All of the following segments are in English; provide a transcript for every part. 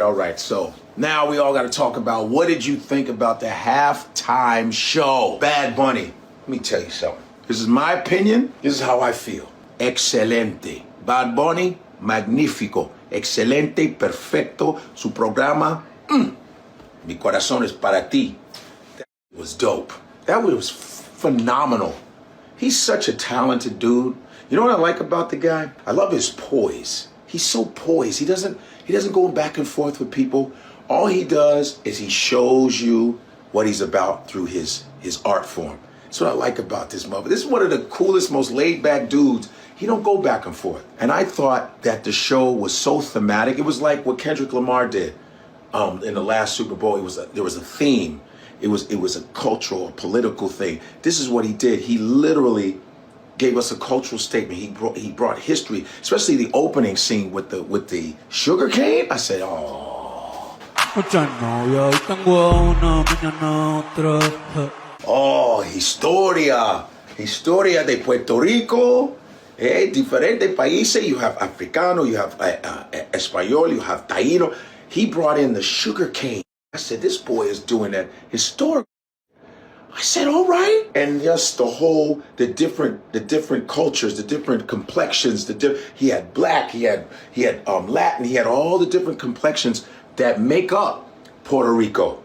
all right. So now we all got to talk about what did you think about the halftime show? Bad Bunny. Let me tell you something. This is my opinion. This is how I feel. Excelente. Bad Bunny, magnífico. Excelente, perfecto. Su programa, Mi corazón es para ti. That was dope. That was phenomenal. He's such a talented dude. You know what I like about the guy? I love his poise. He's so poised. He doesn't go back and forth with people. All he does is he shows you what he's about through his art form. That's what I like about this mother. This is one of the coolest, most laid-back dudes. He don't go back and forth. And I thought that the show was so thematic. It was like what Kendrick Lamar did in the last Super Bowl. There was a theme. It was a cultural, a political thing. This is what he did. He literally gave us a cultural statement. He brought history, especially the opening scene with the sugar cane. I said, oh. Oh, historia de Puerto Rico. Diferentes países. You have Africano, you have Español, you have Taíno. He brought in the sugar cane. I said, this boy is doing that historic. I said, all right. And just the different cultures, the different complexions, he had black, he had Latin, he had all the different complexions that make up Puerto Rico.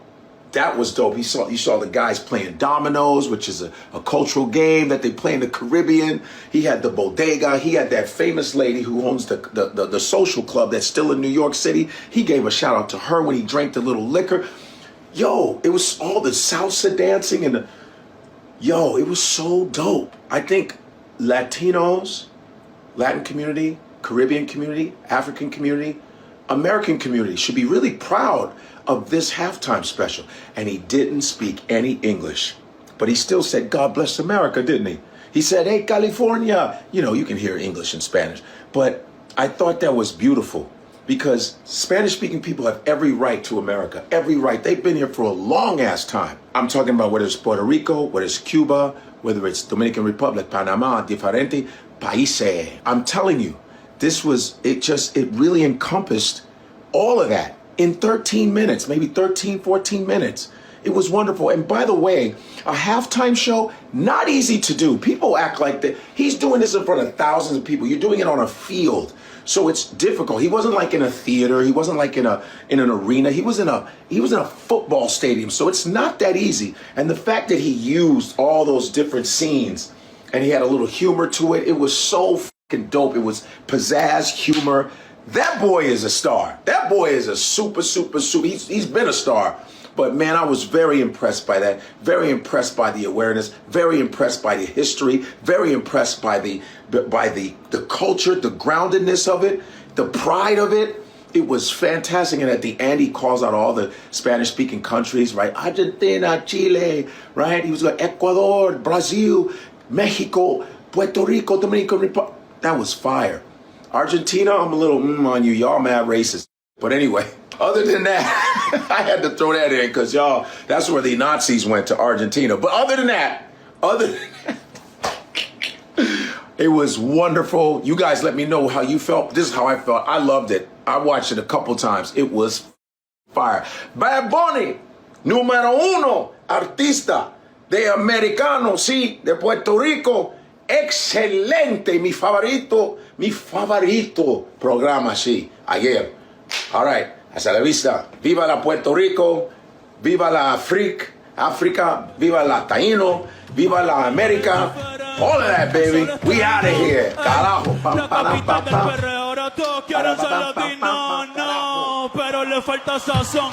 That was dope. You saw the guys playing dominoes, which is a cultural game that they play in the Caribbean. He had the bodega. He had that famous lady who owns the social club that's still in New York City. He gave a shout out to her when he drank the little liquor. Yo, it was all the salsa dancing and it was so dope. I think Latinos, Latin community, Caribbean community, African community, American community should be really proud of this halftime special. And he didn't speak any English, but he still said, God bless America, didn't he? He said, hey, California. You know, you can hear English and Spanish, but I thought that was beautiful because Spanish-speaking people have every right to America, every right. They've been here for a long-ass time. I'm talking about whether it's Puerto Rico, whether it's Cuba, whether it's Dominican Republic, Panama, diferente países. I'm telling you, it really encompassed all of that in 13 minutes, maybe 13, 14 minutes. It was wonderful. And by the way, a halftime show, not easy to do. People act like that. He's doing this in front of thousands of people. You're doing it on a field. So it's difficult. He wasn't like in a theater. He wasn't like in an arena. He was in a football stadium. So it's not that easy. And the fact that he used all those different scenes and he had a little humor to it, it was so fucking dope. It was pizzazz, humor. That boy is a star. That boy is a super. He's been a star. But man, I was very impressed by that. Very impressed by the awareness. Very impressed by the history. Very impressed by the culture, the groundedness of it, the pride of it. It was fantastic. And at the end, he calls out all the Spanish-speaking countries, right? Argentina, Chile, right? He was like Ecuador, Brazil, Mexico, Puerto Rico, Dominican Republic. That was fire. Argentina, I'm a little on you. Y'all mad racist. But anyway, other than that, I had to throw that in because y'all, that's where the Nazis went, to Argentina. But other than that, it was wonderful. You guys let me know how you felt. This is how I felt. I loved it. I watched it a couple times. It was fire. Bad Bunny, número uno, artista de americano, sí, de Puerto Rico. Excelente, mi favorito programa, sí, ayer. All right, hasta la vista. Viva la Puerto Rico, viva la África, viva la Taíno, viva la América. All of that, baby. We out of here. Carajo. Quieren ser latinos, no, pero le falta sazón.